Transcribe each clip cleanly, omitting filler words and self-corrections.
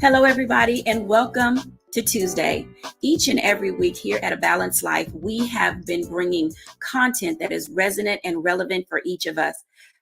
Hello, everybody, and welcome to Tuesday. Each and every week here at A Balanced Life, we have been bringing content that is resonant and relevant for each of us.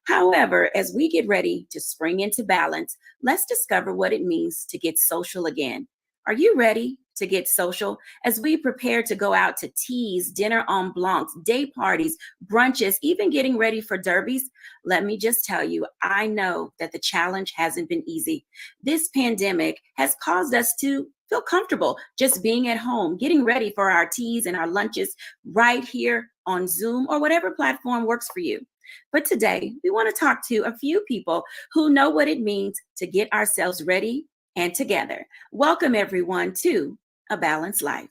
However, as we get ready to spring into balance, let's discover what it means to get social again. Are you ready to get social? As we prepare to go out to teas, dinner en blancs, day parties, brunches, even getting ready for derbies, let me just tell you, I know that the challenge hasn't been easy. This pandemic has caused us to feel comfortable just being at home, getting ready for our teas and our lunches right here on Zoom or whatever platform works for you. But today, we want to talk to a few people who know what it means to get ourselves ready and together. Welcome, everyone, to A Balanced Life.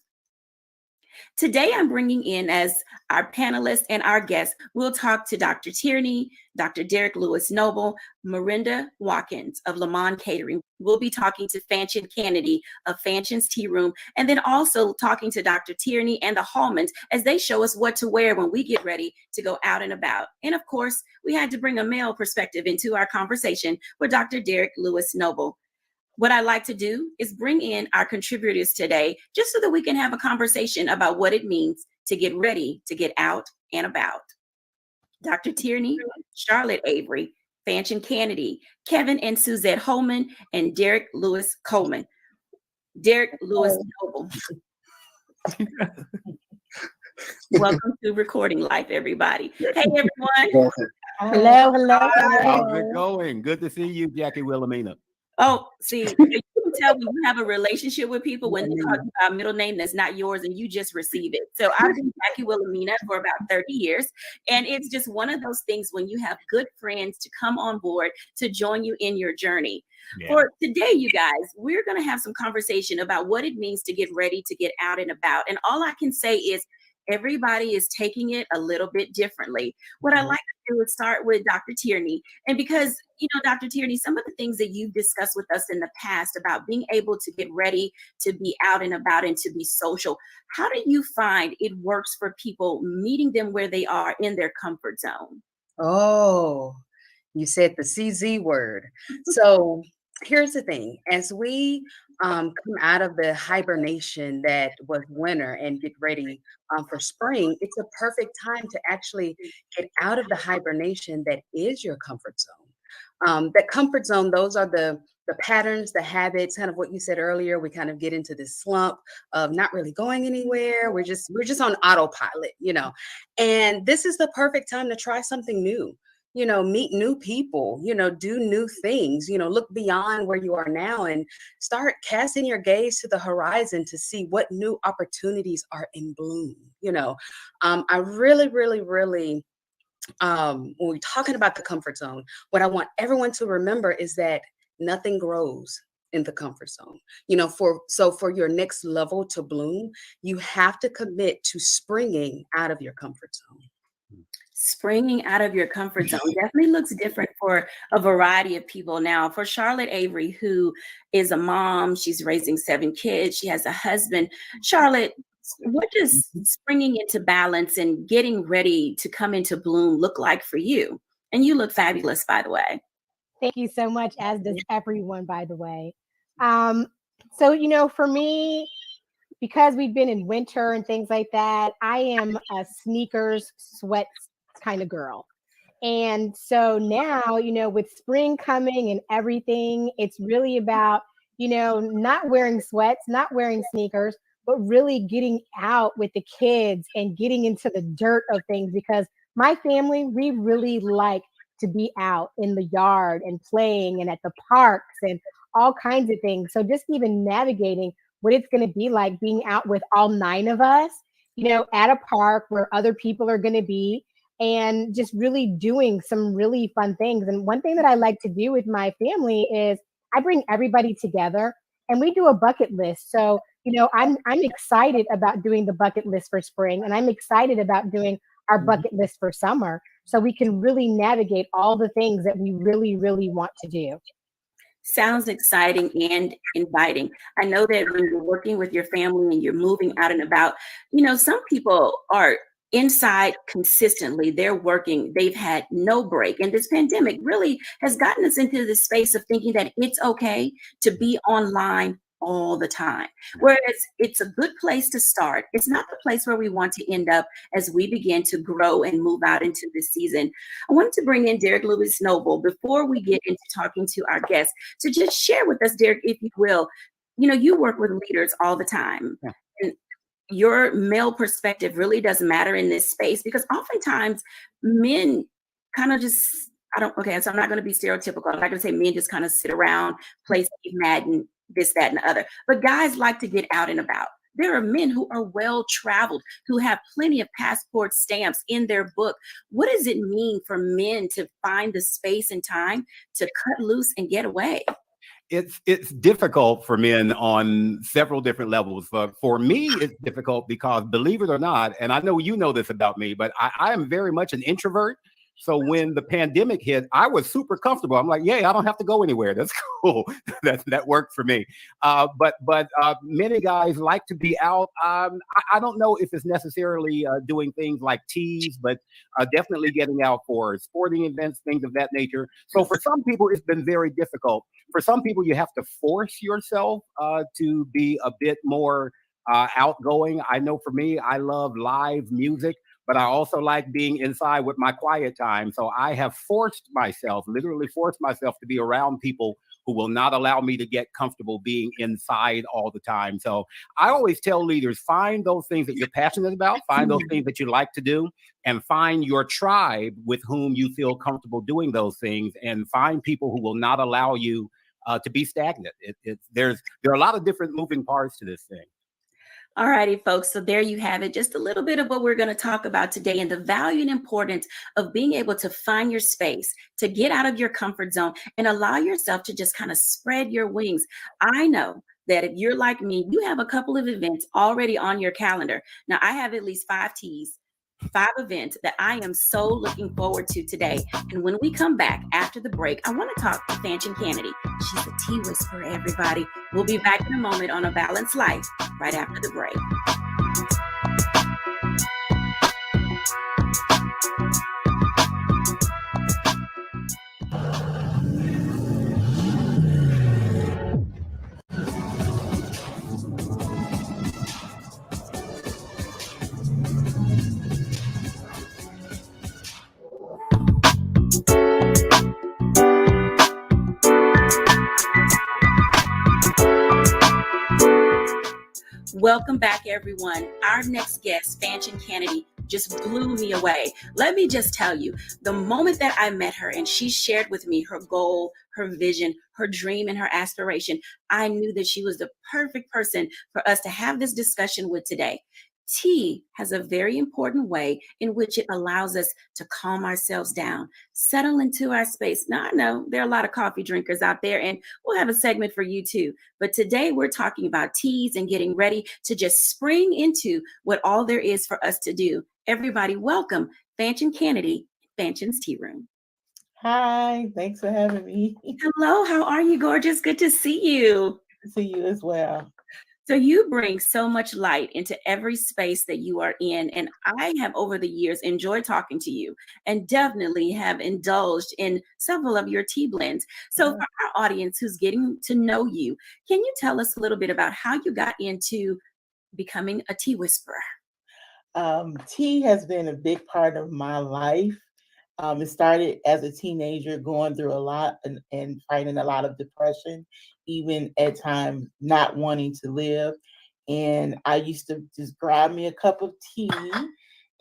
Today, I'm bringing in as our panelists and our guests, we'll talk to Dr. Tierney, Dr. Derek Lewis Noble, Miranda Watkins of Lamont Catering. We'll be talking to Fanchon Kennedy of Fanchon's Tea Room, and then also talking to Dr. Tierney and the Hallmans as they show us what to wear when we get ready to go out and about. And of course, we had to bring a male perspective into our conversation with Dr. Derek Lewis Noble. What I like to do is bring in our contributors today, just so that we can have a conversation about what it means to get ready to get out and about. Dr. Tierney, Charlotte Avery, Fanchon Kennedy, Kevin and Suzette Holman, and Derek Lewis Coleman. Derek Lewis Noble. Welcome to Recording Life, everybody. Hey, everyone. Hello. How's it going? Good to see you, Jackie Wilhelmina. Oh, see, you can tell when you have a relationship with people when they call you by a middle name that's not yours and you just receive it. So I've been Jacquie Wilhelmina for about 30 years. And it's just one of those things when you have good friends to come on board to join you in your journey. Yeah. For today, you guys, we're going to have some conversation about what it means to get ready to get out and about. And all I can say is everybody is taking it a little bit differently. What I like to do is start with Dr. Tierney. And because, Dr. Tierney, some of the things that you've discussed with us in the past about being able to get ready to be out and about and to be social, how do you find it works for people, meeting them where they are in their comfort zone? Oh, you said the CZ word. So here's the thing. As we come out of the hibernation that was winter and get ready for spring, it's a perfect time to actually get out of the hibernation that is your comfort zone. That comfort zone, those are the patterns, the habits, kind of what you said earlier. We kind of get into this slump of not really going anywhere. We're just on autopilot, and this is the perfect time to try something new. Meet new people, do new things, look beyond where you are now and start casting your gaze to the horizon to see what new opportunities are in bloom. I really, really, really, when we're talking about the comfort zone, what I want everyone to remember is that nothing grows in the comfort zone. For your next level to bloom, you have to commit to springing out of your comfort zone. Springing out of your comfort zone definitely looks different for a variety of people. Now, for Charlotte Avery, who is a mom, she's raising 7 kids, she has a husband. Charlotte, what does springing into balance and getting ready to come into bloom look like for you? And you look fabulous, by the way. Thank you so much, as does everyone, by the way. So, for me, because we've been in winter and things like that, I am a sneakers, sweats kind of girl. And so now, with spring coming and everything, it's really about, not wearing sweats, not wearing sneakers, but really getting out with the kids and getting into the dirt of things, because my family, we really like to be out in the yard and playing and at the parks and all kinds of things. So just even navigating what it's going to be like being out with all 9 of us, at a park where other people are going to be, and just really doing some really fun things. And one thing that I like to do with my family is I bring everybody together and we do a bucket list. So, I'm excited about doing the bucket list for spring, and I'm excited about doing our bucket list for summer, so we can really navigate all the things that we really, really want to do. Sounds exciting and inviting. I know that when you're working with your family and you're moving out and about, some people are inside consistently. They're working. They've had no break. And this pandemic really has gotten us into this space of thinking that it's okay to be online all the time. Whereas it's a good place to start. It's not the place where we want to end up as we begin to grow and move out into this season. I wanted to bring in Derek Lewis Noble before we get into talking to our guests to just share with us, Derek, if you will. You work with leaders all the time. Yeah. And your male perspective really does matter in this space, because oftentimes men kind of just, so I'm not going to be stereotypical. I'm not going to say men just kind of sit around, play Steve Madden, this, that, and the other. But guys like to get out and about. There are men who are well-traveled, who have plenty of passport stamps in their book. What does it mean for men to find the space and time to cut loose and get away? It's difficult for men on several different levels. For me, it's difficult because, believe it or not, and I know you know this about me, but I am very much an introvert. So when the pandemic hit, I was super comfortable. I'm like, yay, I don't have to go anywhere. That's cool. that worked for me. But many guys like to be out. I don't know if it's necessarily doing things like teas, but definitely getting out for sporting events, things of that nature. So for some people, it's been very difficult. For some people, you have to force yourself to be a bit more outgoing. I know for me, I love live music, but I also like being inside with my quiet time. So I have literally forced myself to be around people who will not allow me to get comfortable being inside all the time. So I always tell leaders, find those things that you're passionate about, find those things that you like to do, and find your tribe with whom you feel comfortable doing those things, and find people who will not allow you to be stagnant. There are a lot of different moving parts to this thing. All righty, folks. So there you have it. Just a little bit of what we're going to talk about today, and the value and importance of being able to find your space, to get out of your comfort zone and allow yourself to just kind of spread your wings. I know that if you're like me, you have a couple of events already on your calendar. Now, I have at least 5 teas, 5 events that I am so looking forward to today. And when we come back after the break, I want to talk to Fanchon Kennedy. She's a tea whisperer, everybody. We'll be back in a moment on A Balanced Life right after the break. Welcome back, everyone. Our next guest, Fanchon Kennedy, just blew me away. Let me just tell you, the moment that I met her and she shared with me her goal, her vision, her dream, and her aspiration, I knew that she was the perfect person for us to have this discussion with today. Tea has a very important way in which it allows us to calm ourselves down, settle into our space. Now, I know there are a lot of coffee drinkers out there, and we'll have a segment for you too. But today we're talking about teas and getting ready to just spring into what all there is for us to do. Everybody, welcome Fanchon Kennedy, Fanchon's Tea Room. Hi, thanks for having me. Hello, how are you, gorgeous? Good to see you. Good to see you as well. So you bring so much light into every space that you are in. And I have over the years enjoyed talking to you and definitely have indulged in several of your tea blends. So for our audience who's getting to know you, can you tell us a little bit about how you got into becoming a tea whisperer? Tea has been a big part of my life. It started as a teenager going through a lot and fighting a lot of depression, even at times not wanting to live. And I used to just grab me a cup of tea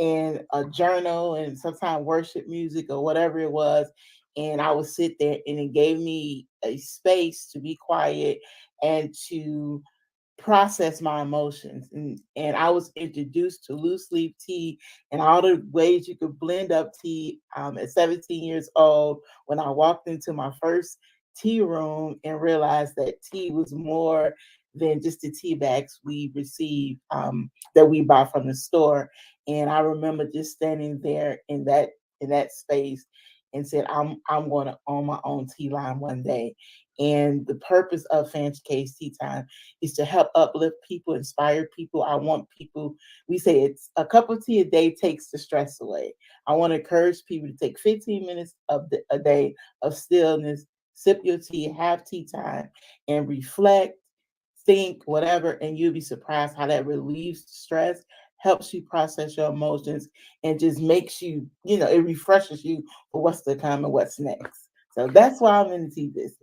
and a journal and sometimes worship music or whatever it was. And I would sit there, and it gave me a space to be quiet and to process my emotions. And I was introduced to loose leaf tea and all the ways you could blend up tea at 17 years old, when I walked into my first tea room and realized that tea was more than just the tea bags we receive that we buy from the store. And I remember just standing there in that space and said, I'm going to own my own tea line one day. And the purpose of Fanchon K's Tea Time is to help uplift people, inspire people. I want people, we say it's a cup of tea a day takes the stress away. I want to encourage people to take 15 minutes of a day of stillness, sip your tea, have tea time, and reflect, think, whatever, and you'll be surprised how that relieves stress, helps you process your emotions, and just makes you, it refreshes you for what's to come and what's next. So that's why I'm in the tea business.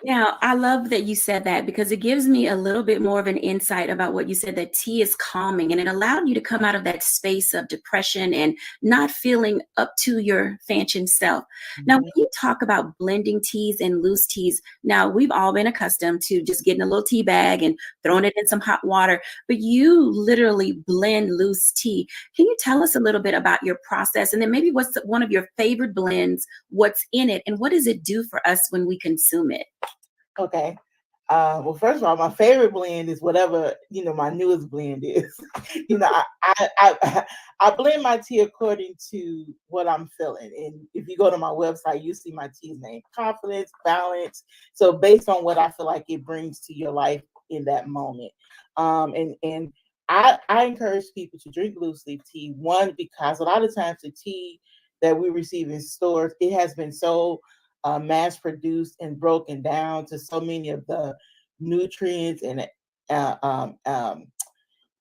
Now, I love that you said that, because it gives me a little bit more of an insight about what you said, that tea is calming, and it allowed you to come out of that space of depression and not feeling up to your Fanchon self. Mm-hmm. Now, when you talk about blending teas and loose teas, now we've all been accustomed to just getting a little tea bag and throwing it in some hot water, but you literally blend loose tea. Can you tell us a little bit about your process, and then maybe what's one of your favorite blends, what's in it, and what does it do for us when we consume it? Okay. Well, first of all, my favorite blend is whatever, my newest blend is. I blend my tea according to what I'm feeling. And if you go to my website, you see my tea's name: confidence, balance. So based on what I feel like it brings to your life in that moment. And I encourage people to drink loose leaf tea. One, because a lot of times the tea that we receive in stores, it has been so mass produced and broken down to so many of the nutrients and the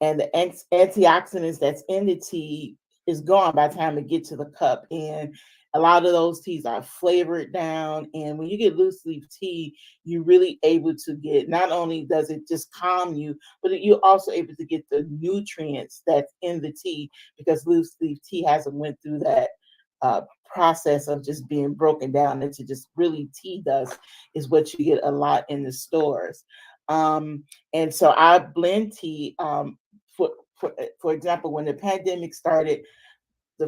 antioxidants that's in the tea is gone by the time it gets to the cup. And a lot of those teas are flavored down. And when you get loose leaf tea, you're really able to get, not only does it just calm you, but you're also able to get the nutrients that's in the tea, because loose leaf tea hasn't went through that process of just being broken down into just really tea dust is what you get a lot in the stores. And so I blend tea. For example, when the pandemic started,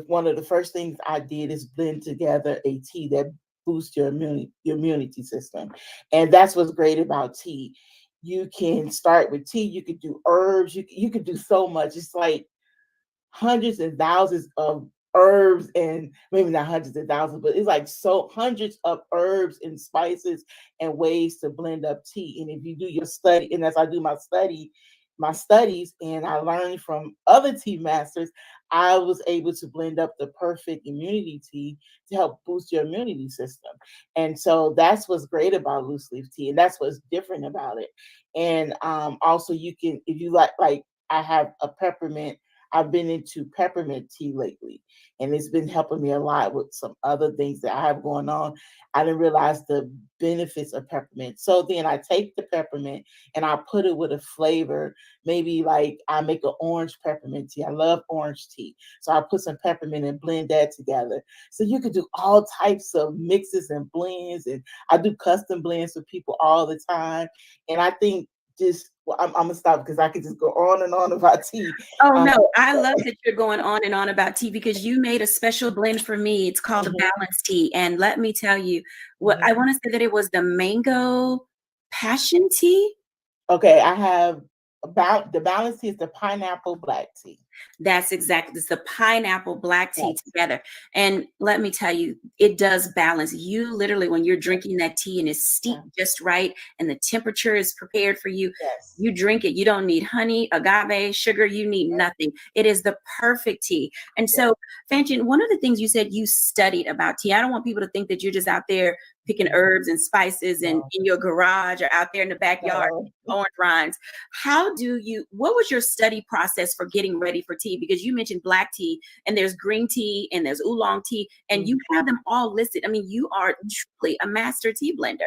one of the first things I did is blend together a tea that boosts your immunity system. And that's what's great about tea. You can start with tea, you could do herbs, you could do so much. It's like hundreds and thousands of herbs, and maybe not hundreds of thousands, but it's like so hundreds of herbs and spices and ways to blend up tea. And if you do your study, and as I do my studies, and I learned from other tea masters, I was able to blend up the perfect immunity tea to help boost your immunity system. And so that's what's great about loose leaf tea, and that's what's different about it. And also, you can, if you like I have a peppermint. I've been into peppermint tea lately, and it's been helping me a lot with some other things that I have going on. I didn't realize the benefits of peppermint. So then I take the peppermint and I put it with a flavor. Maybe like I make an orange peppermint tea. I love orange tea. So I put some peppermint and blend that together. So you could do all types of mixes and blends. And I do custom blends for people all the time. And I think I'm gonna stop because I could just go on and on about tea. Oh no, I love that you're going on and on about tea, because you made a special blend for me. It's called a balance tea. And let me tell you, what I want to say that it was the mango passion tea. Okay, I have the balance tea is the pineapple black tea. That's exactly, it's the pineapple black tea together. And let me tell you, it does balance. You literally, when you're drinking that tea and it's steeped just right and the temperature is prepared for you, you drink it. You don't need honey, agave, sugar. You need nothing. It is the perfect tea. And so, Fanchon, one of the things you said you studied about tea, I don't want people to think that you're just out there picking herbs and spices and in your garage or out there in the backyard, orange rinds. What was your study process for getting ready for tea? Because you mentioned black tea, and there's green tea, and there's oolong tea, and you have them all listed. I mean, you are truly a master tea blender.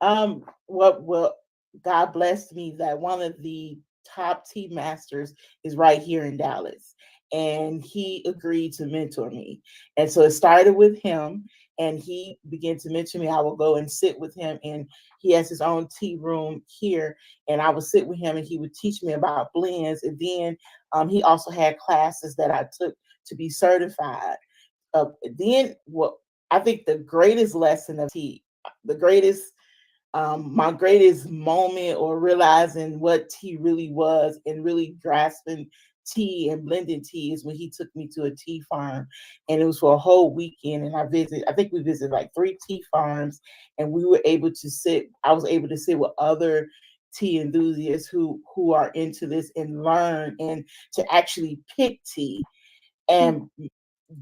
Well, God blessed me that one of the top tea masters is right here in Dallas, and he agreed to mentor me. And so it started with him, and he began to mentor me. I would go and sit with him, and he has his own tea room here, and I would sit with him, and he would teach me about blends. And then he also had classes that I took to be certified. Then what I think the greatest lesson of tea, my greatest moment or realizing what tea really was and really grasping tea and blending tea is when he took me to a tea farm, and it was for a whole weekend. And I think we visited like 3 tea farms, and I was able to sit with other tea enthusiasts who are into this and learn, and to actually pick tea and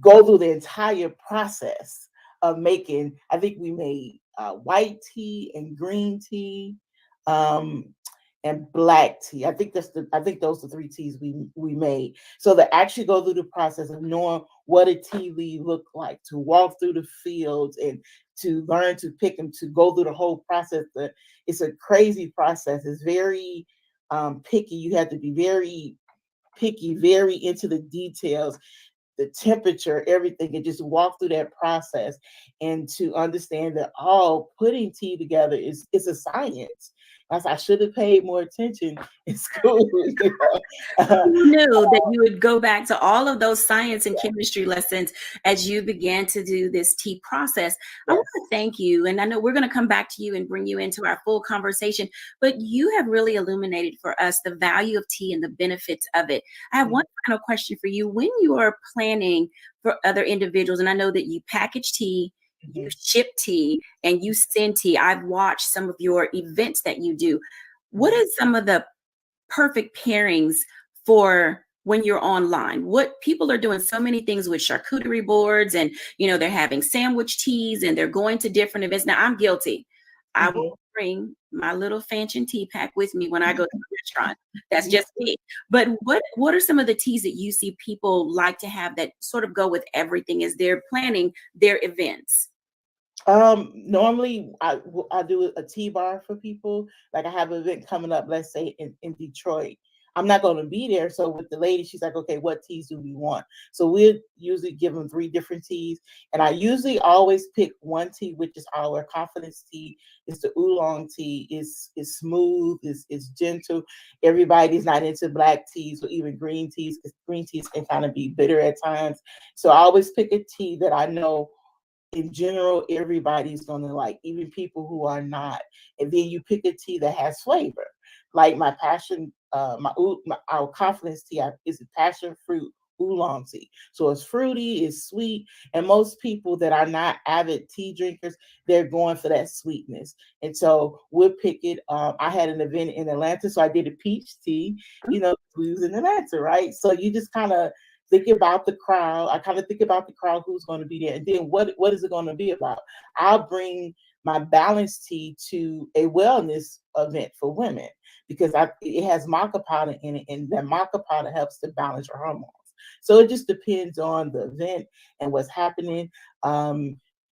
go through the entire process of making. I think we made white tea and green tea, and black tea. I think those are the 3 teas we made. So to actually go through the process of knowing what a tea leaf looked like, to walk through the fields and to learn to pick them, to go through the whole process. It's a crazy process. It's very picky. You have to be very picky, very into the details, the temperature, everything, and just walk through that process, and to understand that putting tea together is a science. I should have paid more attention in school. Who knew that you would go back to all of those science and chemistry lessons as you began to do this tea process? I want to thank you. And I know we're going to come back to you and bring you into our full conversation, but you have really illuminated for us the value of tea and the benefits of it. I have one final question for you. When you are planning for other individuals, and I know that you package tea, you ship tea, and you send tea. I've watched some of your events that you do. What are some of the perfect pairings for when you're online? What people are doing so many things with charcuterie boards, and they're having sandwich teas, and they're going to different events. Now I'm guilty. I will bring my little Fanchon tea pack with me when I go to the restaurant. That's just me. But what are some of the teas that you see people like to have that sort of go with everything as they're planning their events? Normally I do a tea bar for people. Like I have an event coming up, let's say in Detroit. I'm not going to be there. So with the lady, she's like, okay, what teas do we want? So we'll usually give them 3 different teas. And I usually always pick one tea, which is our confidence tea. It's the oolong tea. It's smooth. It's gentle. Everybody's not into black teas or even green teas, because green teas can kind of be bitter at times. So I always pick a tea that I know in general everybody's going to like, even people who are not. And then you pick a tea that has flavor. Like my passion, our confidence tea is a passion fruit oolong tea. So it's fruity, it's sweet, and most people that are not avid tea drinkers, they're going for that sweetness. And so we'll pick it. I had an event in Atlanta, so I did a peach tea. You know, we was in Atlanta, right? So you just kind of think about the crowd. I kind of think about the crowd, who's going to be there, and then what is it going to be about? I'll bring my balanced tea to a wellness event for women, because it has maca powder in it, and that maca powder helps to balance your hormones. So it just depends on the event and what's happening.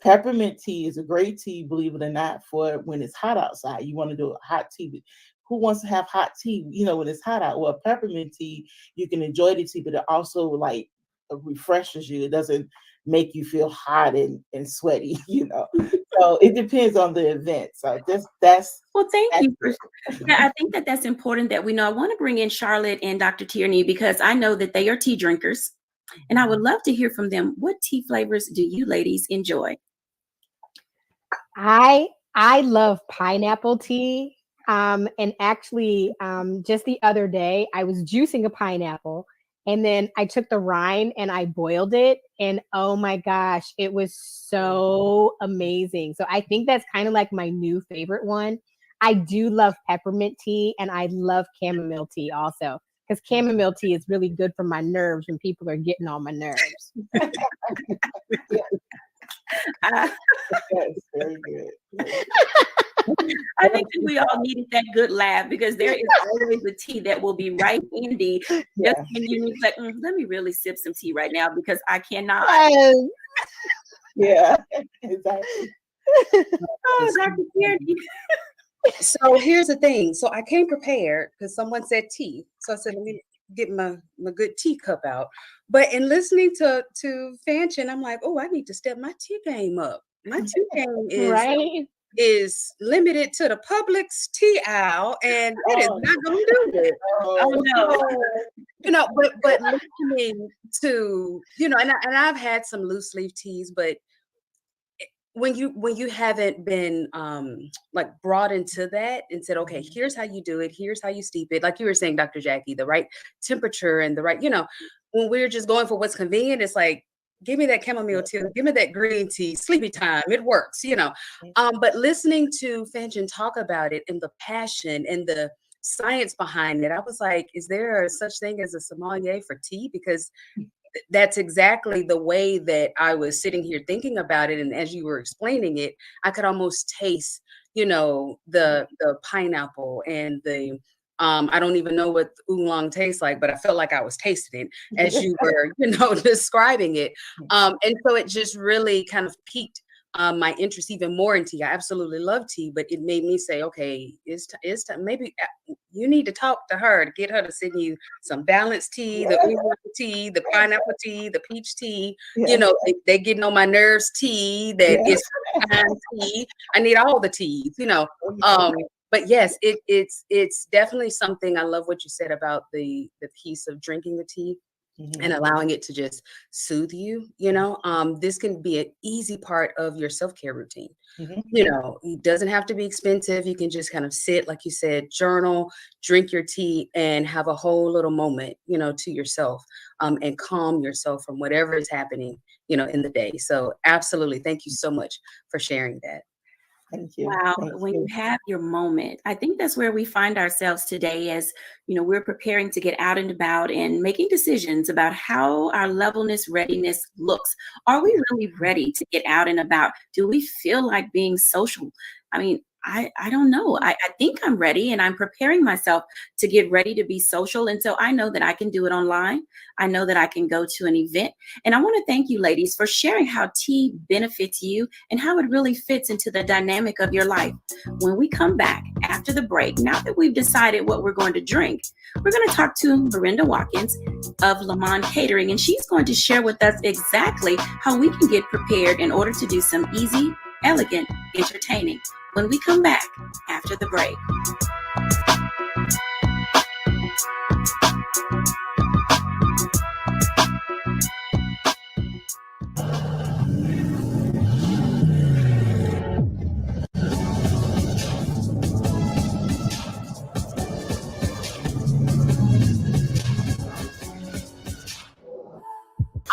Peppermint tea is a great tea, believe it or not, for when it's hot outside. You want to do a hot tea. Who wants to have hot tea, you know, when it's hot out? Well, peppermint tea, you can enjoy the tea, but it also like refreshes you. It doesn't make you feel hot and sweaty, you know. So it depends on the event. So that's well, thank you. Yeah, I think that's important that we know. I want to bring in Charlotte and Dr. Tierney, because I know that they are tea drinkers, and I would love to hear from them. What tea flavors do you ladies enjoy? I love pineapple tea. And actually, just the other day, I was juicing a pineapple, and then I took the rind and I boiled it, and oh my gosh, it was so amazing. So I think that's kind of like my new favorite one. I do love peppermint tea, and I love chamomile tea also, because chamomile tea is really good for my nerves when people are getting on my nerves. That's very good. I think that we all needed that good laugh, because there is always a tea that will be right handy. Just when you need, like, let me really sip some tea right now, because I cannot. Yeah, exactly. Oh, Dr. Tierney. So here's the thing. So I came prepared because someone said tea. So I said, let me get my good teacup out. But in listening to Fanchon, I'm like, oh, I need to step my tea game up. My tea game is limited to the Publix tea aisle, and it is not going to do it. Oh no. You know, but listening to, you know, and I've had some loose leaf teas, but when you haven't been like brought into that and said, okay, here's how you do it, here's how you steep it, like you were saying, Dr. Jackie, the right temperature and the right, you know, when we're just going for what's convenient, it's like, give me that chamomile tea, give me that green tea, sleepy time, it works, you know. But listening to Fanchon talk about it and the passion and the science behind it, I was like, is there such thing as a sommelier for tea? Because that's exactly the way that I was sitting here thinking about it. And as you were explaining it, I could almost taste, you know, the pineapple and the I don't even know what oolong tastes like, but I felt like I was tasting it as you were, you know, describing it. And so it just really kind of piqued my interest even more in tea. I absolutely love tea, but it made me say, okay, it's time. Maybe you need to talk to her to get her to send you some balanced tea, the oolong tea, the pineapple tea, the peach tea. You know, they getting on my nerves tea, that is tea. I need all the teas, you know. But yes, it's definitely something. I love what you said about the piece of drinking the tea. And allowing it to just soothe you, you know, this can be an easy part of your self-care routine. You know, it doesn't have to be expensive. You can just kind of sit, like you said, journal, drink your tea, and have a whole little moment, you know, to yourself, and calm yourself from whatever is happening, you know, in the day. So absolutely. Thank you so much for sharing that. Thank you. Wow. Thank When you. you have your moment, I think that's where we find ourselves today, as you know, we're preparing to get out and about and making decisions about how our levelness readiness looks. Are we really ready to get out and about? Do we feel like being social? I mean, I don't know. I think I'm ready and I'm preparing myself to get ready to be social. And so I know that I can do it online. I know that I can go to an event. And I want to thank you, ladies, for sharing how tea benefits you and how it really fits into the dynamic of your life. When we come back after the break, now that we've decided what we're going to drink, we're going to talk to Miranda Watkins of Lamont Catering, and she's going to share with us exactly how we can get prepared in order to do some easy, elegant entertaining when we come back after the break.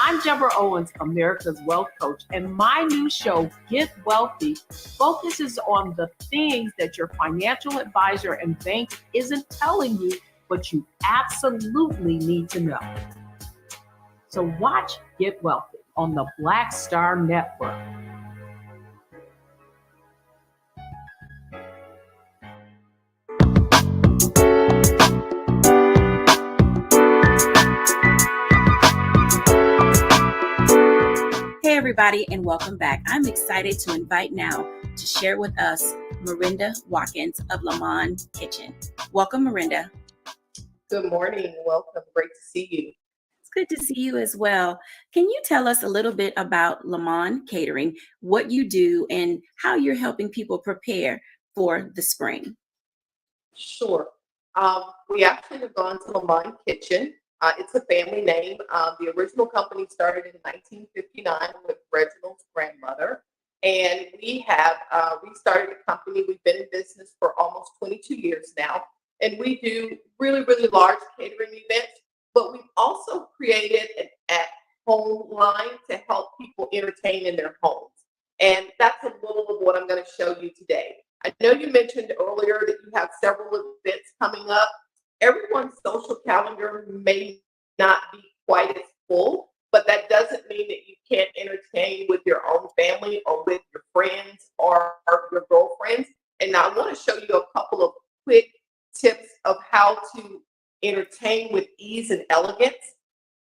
I'm Deborah Owens, America's Wealth Coach, and my new show, Get Wealthy, focuses on the things that your financial advisor and bank isn't telling you, but you absolutely need to know. So watch Get Wealthy on the Black Star Network. Hey, everybody, and welcome back. I'm excited to invite now to share with us Miranda Watkins of Lamont Kitchen. Welcome, Miranda. Good morning. Welcome. Great to see you. It's good to see you as well. Can you tell us a little bit about Lamont Catering, what you do, and how you're helping people prepare for the spring? Sure. We actually have gone to Lamont Kitchen. It's a family name. The original company started in 1959 with Reginald's grandmother. And we have restarted the company. We've been in business for almost 22 years now. And we do really, really large catering events. But we've also created an at-home line to help people entertain in their homes. And that's a little of what I'm going to show you today. I know you mentioned earlier that you have several events coming up. Everyone's social calendar may not be quite as full, but that doesn't mean that you can't entertain with your own family or with your friends or your girlfriends. And I want to show you a couple of quick tips of how to entertain with ease and elegance,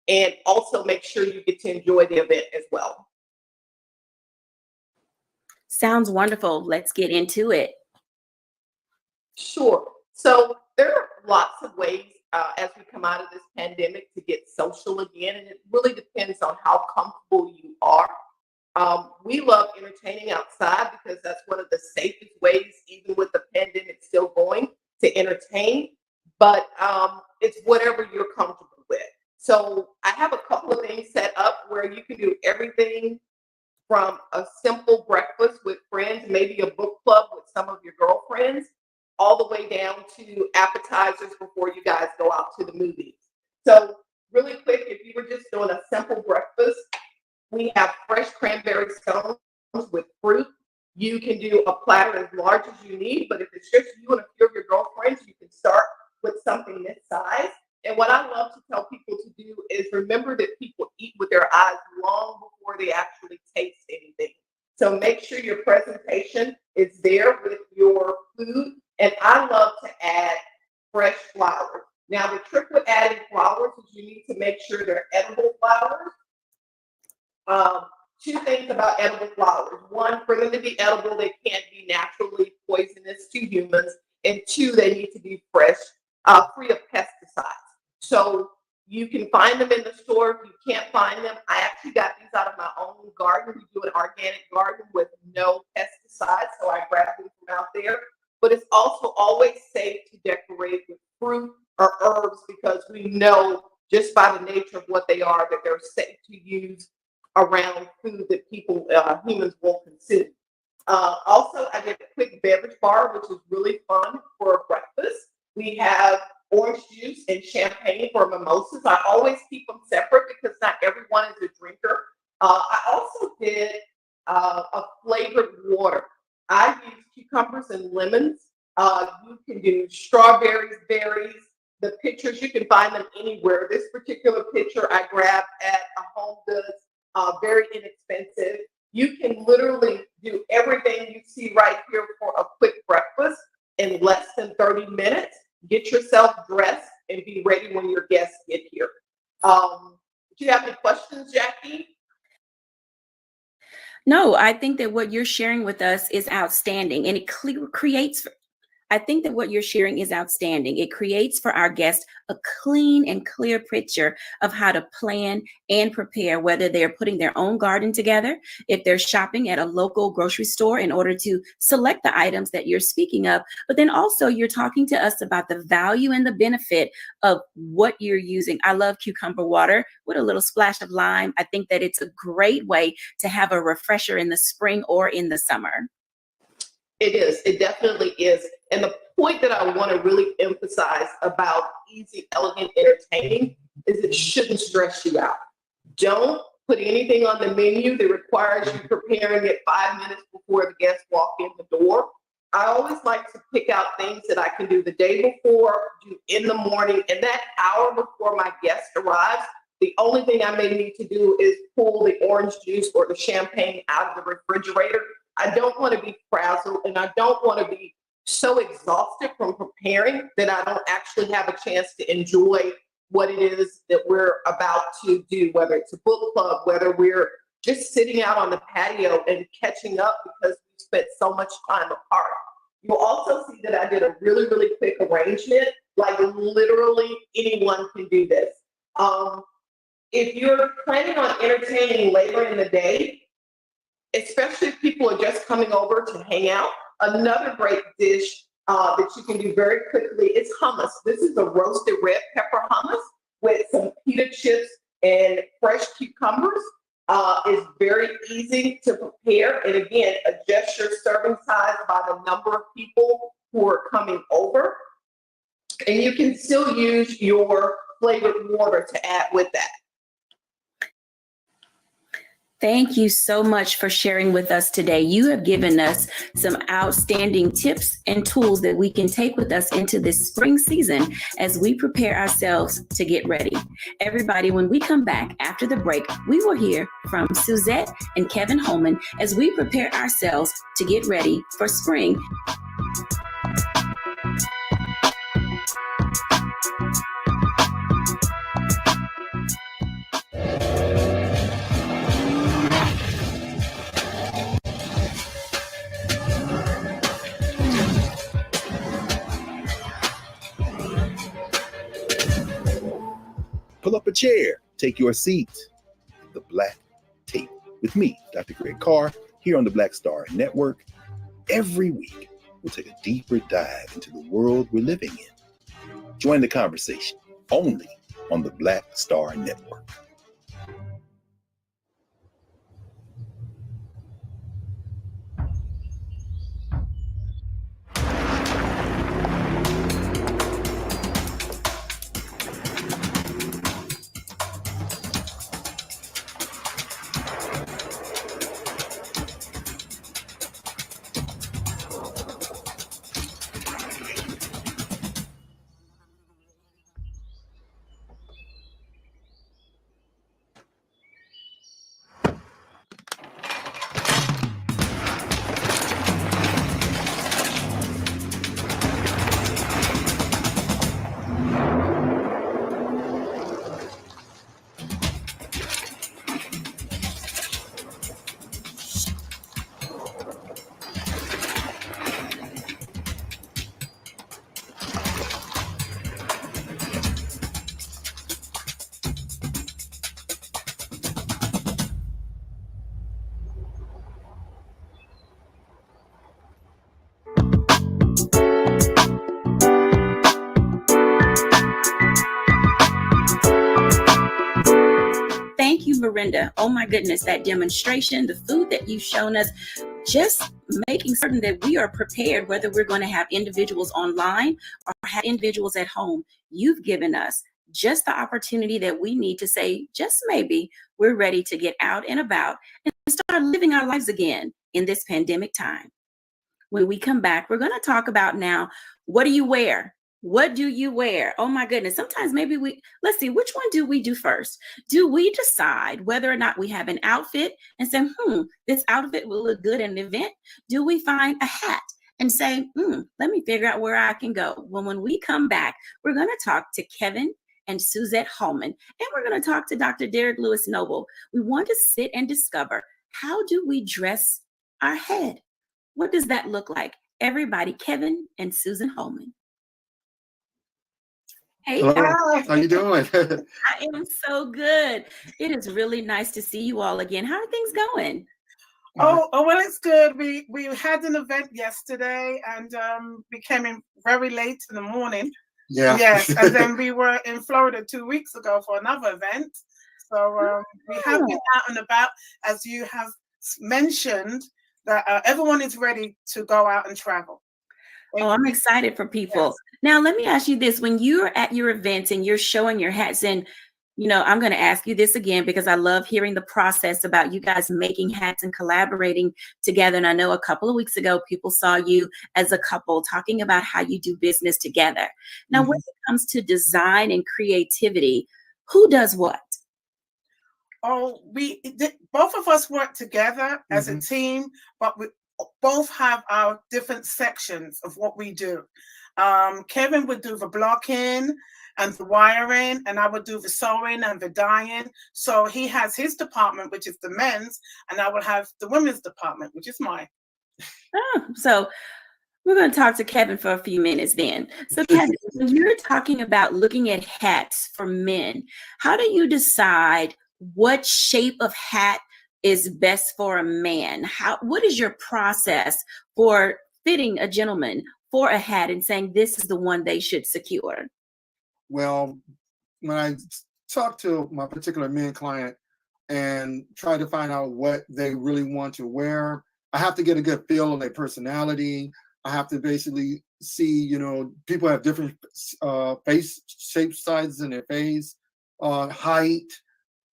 and also make sure you get to enjoy the event as well. Sounds wonderful. Let's get into it. Sure. So there are lots of ways as we come out of this pandemic to get social again, and it really depends on how comfortable you are. We love entertaining outside because that's one of the safest ways, even with the pandemic still going, to entertain. But it's whatever you're comfortable with. So I have a couple of things set up where you can do everything from a simple breakfast with friends, maybe a book club with some of your girlfriends, all the way down to appetizers before you guys go out to the movies. So really quick, if you were just doing a simple breakfast, we have fresh cranberry stones with fruit. You can do a platter as large as you need, but if it's just you and a few of your girlfriends, you can start with something this size. And what I love to tell people to do is remember that people eat with their eyes long before they actually taste anything. So make sure your presentation is there with your food. And I love to add fresh flowers. Now, the trick with adding flowers is you need to make sure they're edible flowers. Two things about edible flowers. One, for them to be edible, they can't be naturally poisonous to humans. And two, they need to be fresh, free of pesticides. So you can find them in the store. If you can't find them, I actually got these out of my own garden. We do an organic garden with no pesticides, so I grabbed them from out there. But it's also always safe to decorate with fruit or herbs because we know just by the nature of what they are that they're safe to use around food that people, humans will consume. Also, I did a quick beverage bar, which is really fun for breakfast. We have orange juice and champagne for mimosas. I always keep them separate because not everyone is a drinker. I also did a flavored water. I use cucumbers and lemons. You can do strawberries, berries. The pictures, you can find them anywhere. This particular picture I grabbed at a Home Goods, very inexpensive. You can literally do everything you see right here for a quick breakfast in less than 30 minutes. Get yourself dressed and be ready when your guests get here. Do you have any questions, Jackie? No, I think that what you're sharing with us is outstanding, and it creates. I think that what you're sharing is outstanding. It creates for our guests a clean and clear picture of how to plan and prepare, whether they're putting their own garden together, if they're shopping at a local grocery store in order to select the items that you're speaking of. But then also you're talking to us about the value and the benefit of what you're using. I love cucumber water with a little splash of lime. I think that it's a great way to have a refresher in the spring or in the summer. It is. It definitely is. And the point that I want to really emphasize about easy, elegant entertaining is it shouldn't stress you out. Don't put anything on the menu that requires you preparing it 5 minutes before the guests walk in the door. I always like to pick out things that I can do the day before, do in the morning, and that hour before my guest arrives. The only thing I may need to do is pull the orange juice or the champagne out of the refrigerator. I don't want to be frazzled, and I don't want to be so exhausted from preparing that I don't actually have a chance to enjoy what it is that we're about to do, whether it's a book club, whether we're just sitting out on the patio and catching up because we spent so much time apart. You'll also see that I did a really, really quick arrangement. Like literally anyone can do this. If you're planning on entertaining later in the day, especially if people are just coming over to hang out, another great dish that you can do very quickly is hummus. This is a roasted red pepper hummus with some pita chips and fresh cucumbers. It's very easy to prepare. And again, adjust your serving size by the number of people who are coming over. And you can still use your flavored water to add with that. Thank you so much for sharing with us today. You have given us some outstanding tips and tools that we can take with us into this spring season as we prepare ourselves to get ready. Everybody, when we come back after the break, we will hear from Suzette and Kevin Holman as we prepare ourselves to get ready for spring. Pull up a chair, take your seat. The Black Tape with me, Dr. Greg Carr, here on the Black Star Network. Every week, we'll take a deeper dive into the world we're living in. Join the conversation only on the Black Star Network. Thank you, Miranda. Oh my goodness, that demonstration, the food that you've shown us, just making certain that we are prepared, whether we're going to have individuals online or have individuals at home. You've given us just the opportunity that we need to say, just maybe we're ready to get out and about and start living our lives again in this pandemic time. When we come back, we're going to talk about now, what do you wear What do you wear? Oh my goodness. Sometimes maybe let's see, which one do we do first? Do we decide whether or not we have an outfit and say, this outfit will look good in an event? Do we find a hat and say, let me figure out where I can go? Well, when we come back, we're going to talk to Kevin and Suzette Hallman, and we're going to talk to Dr. Derek Lewis Noble. We want to sit and discover, how do we dress our head? What does that look like? Everybody, Kevin and Susan Hallman. Hey, hello. guys. How you doing? I am so good. It is really nice to see you all again. How are things going? Oh, well, it's good. We had an event yesterday, and we came in very late in the morning. Yeah. Yes, and then we were in Florida 2 weeks ago for another event. So we have been out and about, as you have mentioned, that everyone is ready to go out and travel. I'm excited for people. Yes. Now, let me ask you this. When you're at your events and you're showing your hats, and, I'm going to ask you this again because I love hearing the process about you guys making hats and collaborating together. And I know a couple of weeks ago, people saw you as a couple talking about how you do business together. Now, when it comes to design and creativity, who does what? Oh, both of us work together as a team, but we both have our different sections of what we do. Kevin would do the blocking and the wiring, and I would do the sewing and the dyeing. So he has his department, which is the men's, and I will have the women's department, which is mine. So we're going to talk to Kevin for a few minutes then. So Kevin, when you're talking about looking at hats for men, how do you decide what shape of hat is best for a man? What is your process for fitting a gentleman for a hat and saying this is the one they should secure? Well, when I talk to my particular men client and try to find out what they really want to wear, I have to get a good feel of their personality. I have to basically see, people have different face shape, sizes in their face, height,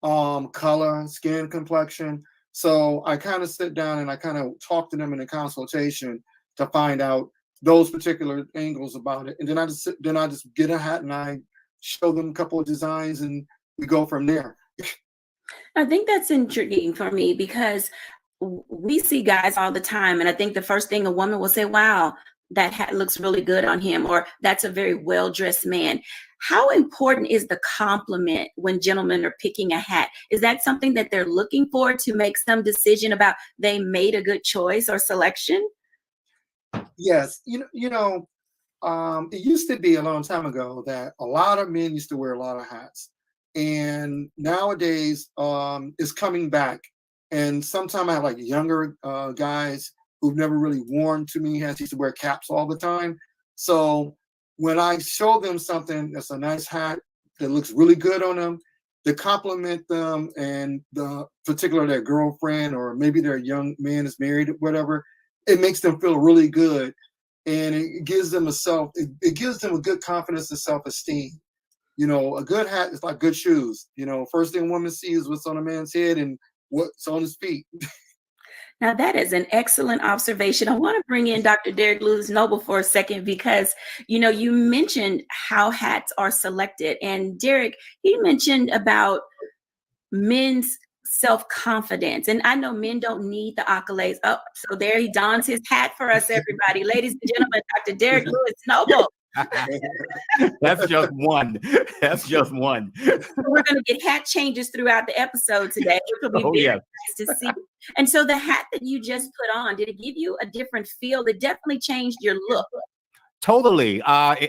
color, skin complexion. So I kind of sit down and I kind of talk to them in a consultation to find out those particular angles about it. And then I just get a hat and I show them a couple of designs and we go from there. I think that's intriguing for me because we see guys all the time. And I think the first thing a woman will say, wow, that hat looks really good on him, or that's a very well-dressed man. How important is the compliment when gentlemen are picking a hat? Is that something that they're looking for to make some decision about they made a good choice or selection? Yes. It used to be a long time ago that a lot of men used to wear a lot of hats. And nowadays it's coming back. And sometimes I have like younger guys who've never really worn too many hats. Used to wear caps all the time. So when I show them something that's a nice hat that looks really good on them, to compliment them and their girlfriend, or maybe their young man is married, whatever, it makes them feel really good. And it gives them it gives them a good confidence and self-esteem. A good hat is like good shoes. First thing a woman sees is what's on a man's head and what's on his feet. Now, that is an excellent observation. I want to bring in Dr. Derek Lewis Noble for a second because, you mentioned how hats are selected. And Derek, he mentioned about men's self-confidence. And I know men don't need the accolades. Oh, so there he dons his hat for us, everybody. Ladies and gentlemen, Dr. Derek Lewis Noble. That's just one. That's just one. So we're going to get hat changes throughout the episode today, which will be very nice to see. And so the hat that you just put on, did it give you a different feel? It definitely changed your look. Totally.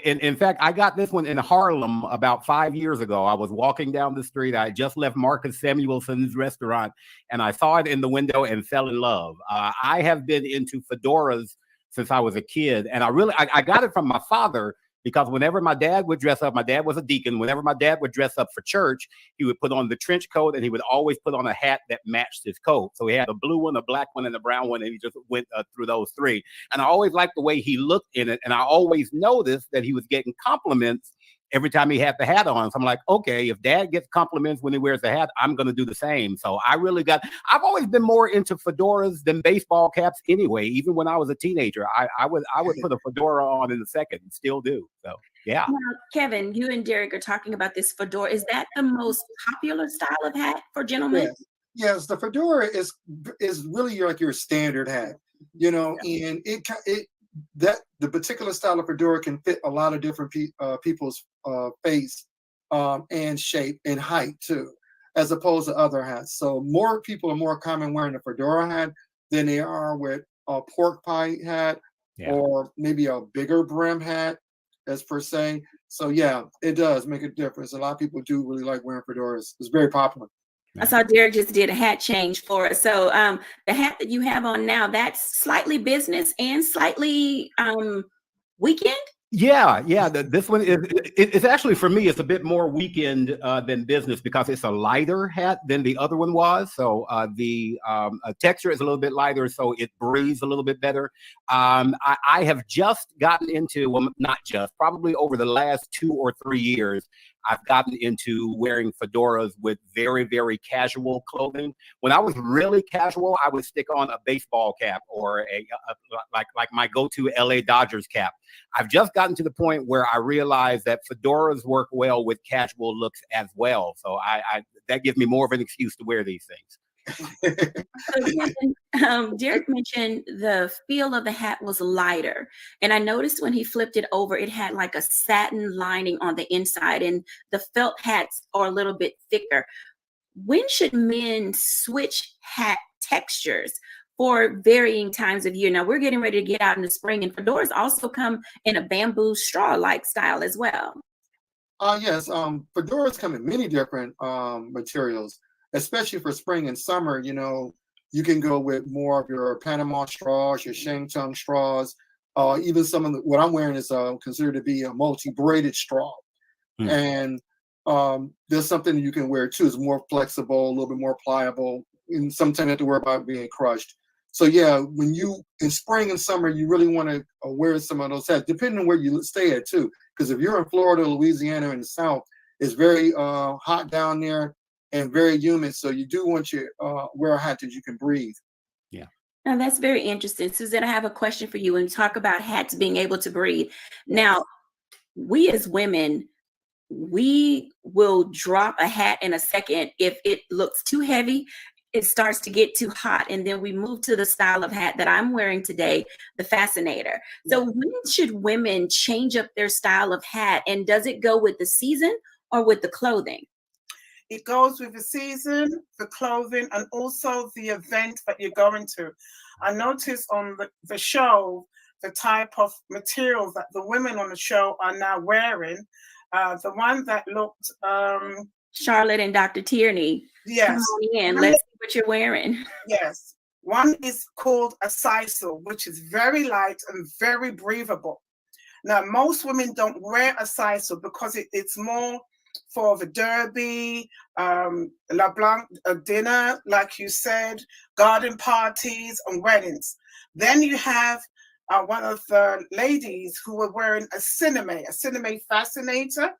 In fact, I got this one in Harlem about 5 years ago. I was walking down the street. I just left Marcus Samuelson's restaurant, and I saw it in the window and fell in love. I have been into fedoras since I was a kid, and I got it from my father, because whenever my dad would dress up, my dad was a deacon. Whenever my dad would dress up for church, he would put on the trench coat and he would always put on a hat that matched his coat. So he had a blue one, a black one, and a brown one, and he just went through those three. And I always liked the way he looked in it. And I always noticed that he was getting compliments every time he had the hat on. So I'm like, okay, if dad gets compliments when he wears the hat, I'm going to do the same. So I've always been more into fedoras than baseball caps anyway. Even when I was a teenager, I would put a fedora on in a second and still do. So Yeah. Now, Kevin, you and Derek are talking about this fedora. Is that the most popular style of hat for gentlemen? Yes, the fedora is really like your standard hat, and the particular style of fedora can fit a lot of different people's face and shape and height too, as opposed to other hats. So more people are more common wearing a fedora hat than they are with a pork pie hat or maybe a bigger brim hat, as per se. So yeah, it does make a difference. A lot of people do really like wearing fedoras. It's very popular. I saw Derek just did a hat change for us. So the hat that you have on now, that's slightly business and slightly weekend. Yeah. This one it's actually, for me, it's a bit more weekend than business because it's a lighter hat than the other one was. So the texture is a little bit lighter, so it breathes a little bit better. I have just gotten into, well, not just, probably over the last 2 or 3 years, I've gotten into wearing fedoras with very, very casual clothing. When I was really casual, I would stick on a baseball cap or like my go-to LA Dodgers cap. I've just gotten to the point where I realize that fedoras work well with casual looks as well. So that gives me more of an excuse to wear these things. So, Derek mentioned the feel of the hat was lighter, and I noticed when he flipped it over, it had like a satin lining on the inside, and the felt hats are a little bit thicker. When should men switch hat textures for varying times of year? Now we're getting ready to get out in the spring, and fedoras also come in a bamboo straw-like style as well. Yes, fedoras come in many different materials, especially for spring and summer. You can go with more of your Panama straws, your Shangtung straws. Even some of what I'm wearing is considered to be a multi-braided straw. And there's something you can wear too. It's more flexible, a little bit more pliable, and sometimes you have to worry about being crushed. So yeah, when you in spring and summer, you really want to wear some of those hats, depending on where you stay at too. Because if you're in Florida, Louisiana, in the South, it's very hot down there and very humid. So you do want to wear a hat that you can breathe. Yeah. Now that's very interesting. Suzette, I have a question for you and talk about hats being able to breathe. Now, we as women, we will drop a hat in a second if it looks too heavy. It starts to get too hot, and then we move to the style of hat that I'm wearing today, the fascinator. So when should women change up their style of hat, and does it go with the season or with the clothing? It goes with the season, the clothing, and also the event that you're going to. I noticed on the show, the type of material that the women on the show are now wearing. The one that looked... Charlotte and Dr. Tierney. Yes. Come on in. Let's see what you're wearing. Yes. One is called a sisal, which is very light and very breathable. Now, most women don't wear a sisal because it's more for the derby, La Blanc, a dinner, like you said, garden parties and weddings. Then you have one of the ladies who were wearing a cinema fascinator.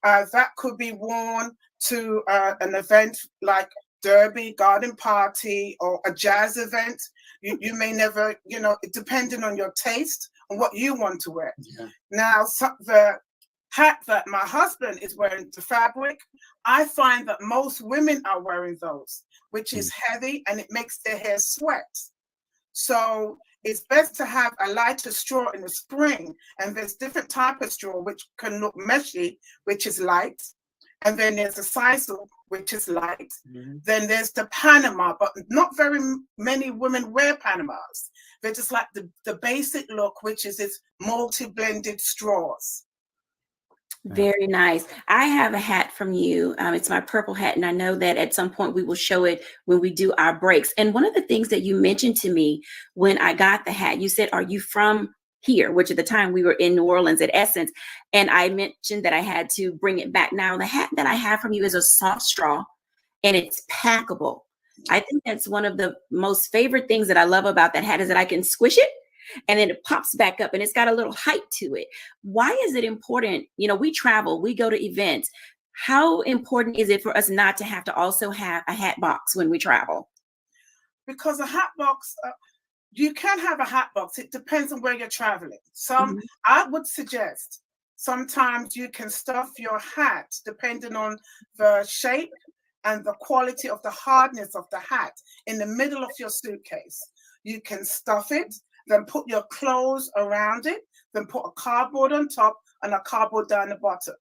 That could be worn to an event like derby, garden party, or a jazz event. You may never, depending on your taste and what you want to wear. Yeah. Now, the hat that my husband is wearing, the fabric, I find that most women are wearing those, which is heavy and it makes their hair sweat. So it's best to have a lighter straw in the spring, and there's different type of straw which can look meshy, which is light, and then there's the sisal, which is light. Then there's the Panama, but not very many women wear Panamas. They're just like the basic look, which is its multi-blended straws. Very nice. I have a hat from you. It's my purple hat, and I know that at some point we will show it when we do our breaks. And one of the things that you mentioned to me when I got the hat, you said, "Are you from here?" Which at the time we were in New Orleans at Essence. And I mentioned that I had to bring it back. Now, the hat that I have from you is a soft straw, and it's packable. I think that's one of the most favorite things that I love about that hat is that I can squish it, and then it pops back up, and it's got a little height to it. Why is it important? We travel, we go to events. How important is it for us not to have to also have a hat box when we travel? Because a hat box, you can have a hat box. It depends on where you're traveling. I would suggest sometimes you can stuff your hat depending on the shape and the quality of the hardness of the hat in the middle of your suitcase. You can stuff it, then put your clothes around it, then put a cardboard on top and a cardboard down the bottom.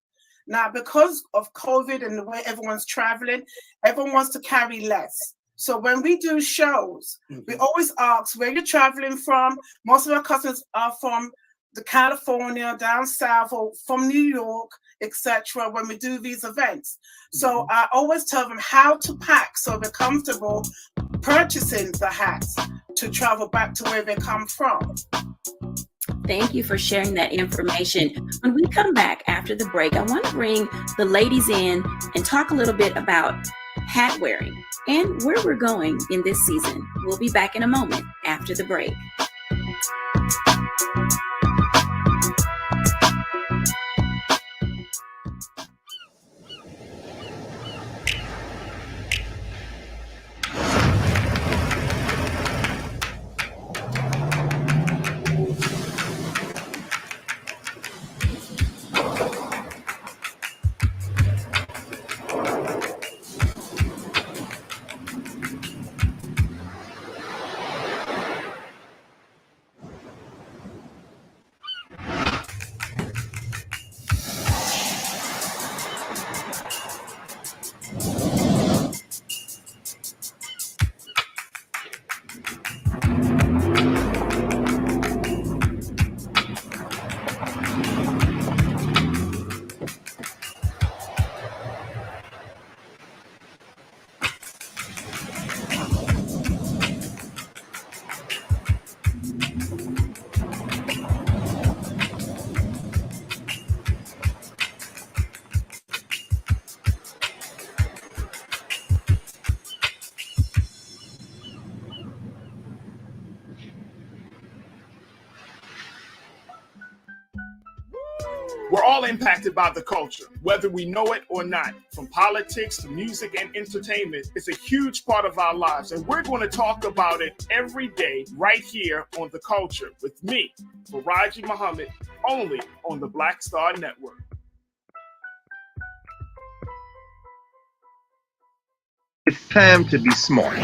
Now, because of COVID and the way everyone's traveling, everyone wants to carry less. So when we do shows, we always ask where you're traveling from. Most of our customers are from the California, down south, or from New York, etc. when we do these events. So I always tell them how to pack so they're comfortable purchasing the hats to travel back to where they come from. Thank you for sharing that information. When we come back after the break, I want to bring the ladies in and talk a little bit about hat wearing and where we're going in this season. We'll be back in a moment after the break. We're all impacted by the culture, whether we know it or not. From politics to music and entertainment, it's a huge part of our lives, and we're going to talk about it every day right here on The Culture with me, Faraji Muhammad, only on the Black Star Network. It's time to be smart.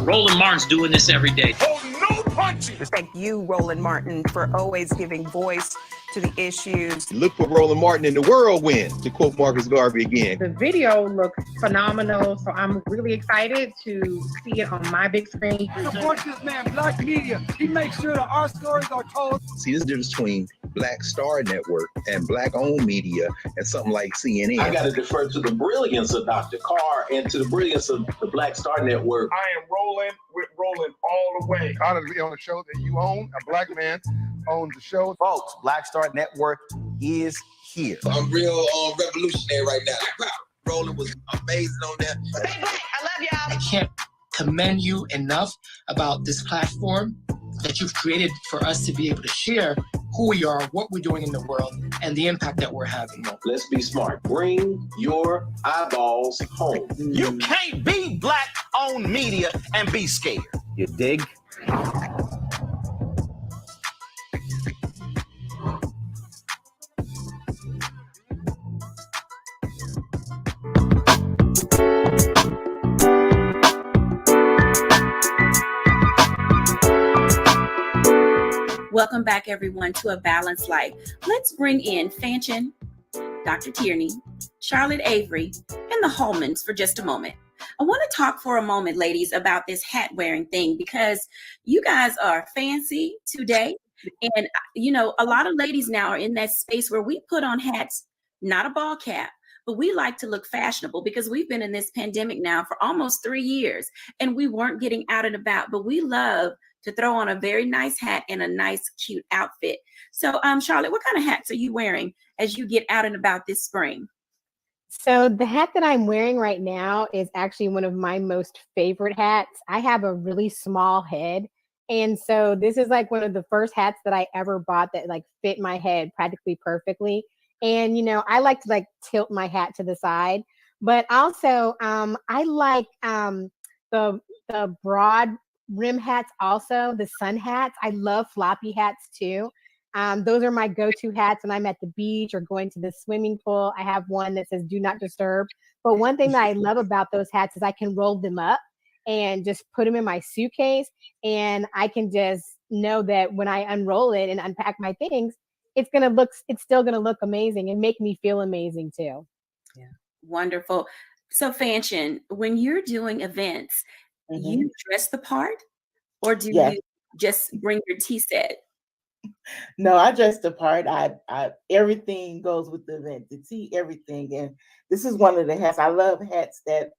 Roland Martin's doing this every day. Oh, no punching! Thank you, Roland Martin, for always giving voice to the issues. Look for Roland Martin in the whirlwind, to quote Marcus Garvey again. The video looks phenomenal, so I'm really excited to see it on my big screen. Support this man, Black Media. He makes sure that our stories are told. See, there's a difference between Black Star Network and Black-owned media and something like CNN. I got to defer to the brilliance of Dr. Carr and to the brilliance of the Black Star Network. I am rolling with Roland all the way. Honored to be on a show that you own. A Black man owns the show. Folks, Black Star Network is here. I'm real revolutionary right now. Roland was amazing on that. Stay black. I love y'all. I can't commend you enough about this platform that you've created for us to be able to share who we are, what we're doing in the world, and the impact that we're having. Let's be smart. Bring your eyeballs home. You can't be Black-owned media and be scared. You dig? Welcome back, everyone, to A Balanced Life. Let's bring in Fanchon, Dr. Tierney, Charlotte Avery, and the Holmans for just a moment. I want to talk for a moment, ladies, about this hat wearing thing, because you guys are fancy today. And, you know, a lot of ladies now are in that space where we put on hats, not a ball cap, but we like to look fashionable because we've been in this pandemic now for almost 3 years and we weren't getting out and about, but we love to throw on a very nice hat and a nice, cute outfit. So, Charlotte, what kind of hats are you wearing as you get out and about this spring? So the hat that I'm wearing right now is actually one of my most favorite hats. I have a really small head. And so this is like one of the first hats that I ever bought that like fit my head practically perfectly. And, you know, I like to like tilt my hat to the side, but also I like the broad rim hats, also the sun hats. I love floppy hats too. Those are my go-to hats when I'm at the beach or going to the swimming pool. I have one that says "Do Not Disturb." But one thing that I love about those hats is I can roll them up and just put them in my suitcase, and I can just know that when I unroll it and unpack my things, it's still gonna look amazing and make me feel amazing too. Yeah, wonderful. So, Fanchon, when you're doing events, you dress the part, or do Yes. you just bring your tea set? No, I dress the part. I everything goes with the event, the tea, everything. And this is one of the hats. I love hats that,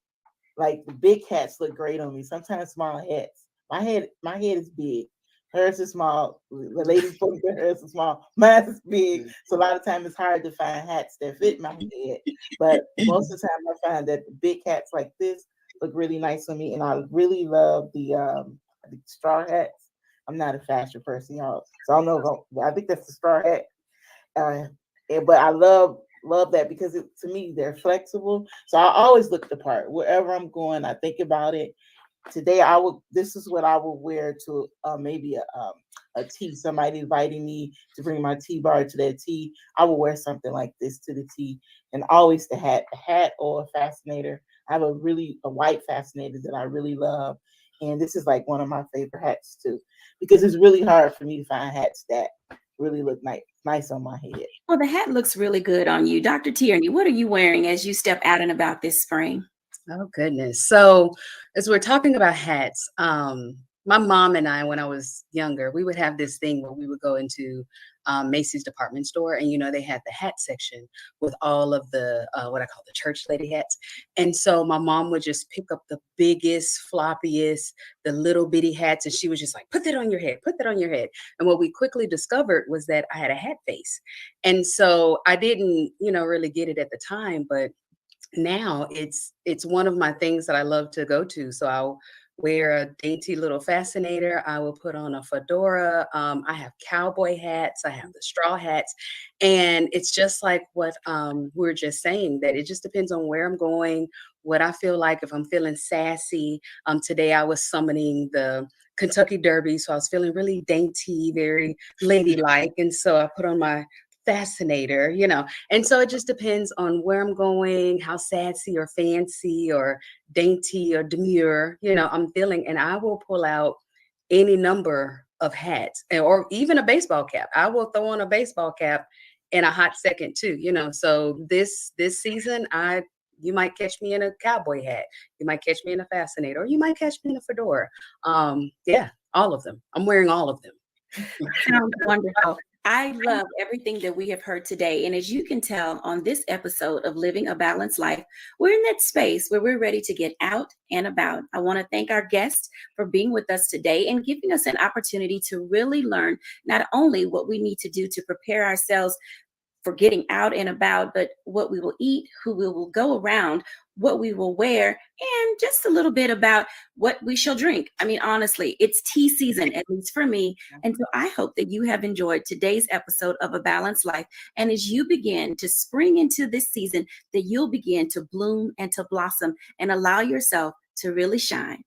like, the big hats look great on me. Sometimes small hats. My head is big. Hers is small. The ladies put hers is small. Mine is big. So a lot of times it's hard to find hats that fit my head. But most of the time I find that the big hats like this look really nice on me. And I really love the straw hats. I'm not a fashion person, y'all. So I don't know I think that's the straw hat. But I love that because to me they're flexible. So I always look the part wherever I'm going. I think about it. Today this is what I will wear to maybe a tea. Somebody inviting me to bring my tea bar to their tea. I will wear something like this to the tea, and always a hat or a fascinator. I have a white fascinator that I really love, and this is like one of my favorite hats too, because it's really hard for me to find hats that really look nice on my head. Well, the hat looks really good on you. Dr. Tierney, what are you wearing as you step out and about this spring? Oh, goodness. So as we're talking about hats, my mom and I, when I was younger, we would have this thing where we would go into Macy's department store, and they had the hat section with all of the what I call the church lady hats. And so my mom would just pick up the biggest, floppiest, the little bitty hats, and she was just like, "Put that on your head, put that on your head." And what we quickly discovered was that I had a hat face. And so I didn't, really get it at the time, but now it's one of my things that I love to go to. So I'll wear a dainty little fascinator. I will put on a fedora. I have cowboy hats. I have the straw hats. And it's just like what we were just saying, that it just depends on where I'm going, what I feel like. If I'm feeling sassy, today I was summoning the Kentucky Derby. So I was feeling really dainty, very ladylike. And so I put on my fascinator, and so it just depends on where I'm going, how sassy or fancy or dainty or demure, I'm feeling, and I will pull out any number of hats, or even a baseball cap. I will throw on a baseball cap in a hot second too, so this season you might catch me in a cowboy hat, you might catch me in a fascinator, or you might catch me in a fedora. Yeah, all of them. I'm wearing all of them. Sounds wonderful. I love everything that we have heard today. And as you can tell on this episode of Living a Balanced Life, we're in that space where we're ready to get out and about. I want to thank our guests for being with us today and giving us an opportunity to really learn not only what we need to do to prepare ourselves for getting out and about, but what we will eat, who we will go around, what we will wear, and just a little bit about what we shall drink. I mean, honestly, it's tea season, at least for me. And so I hope that you have enjoyed today's episode of A Balanced Life. And as you begin to spring into this season, that you'll begin to bloom and to blossom and allow yourself to really shine.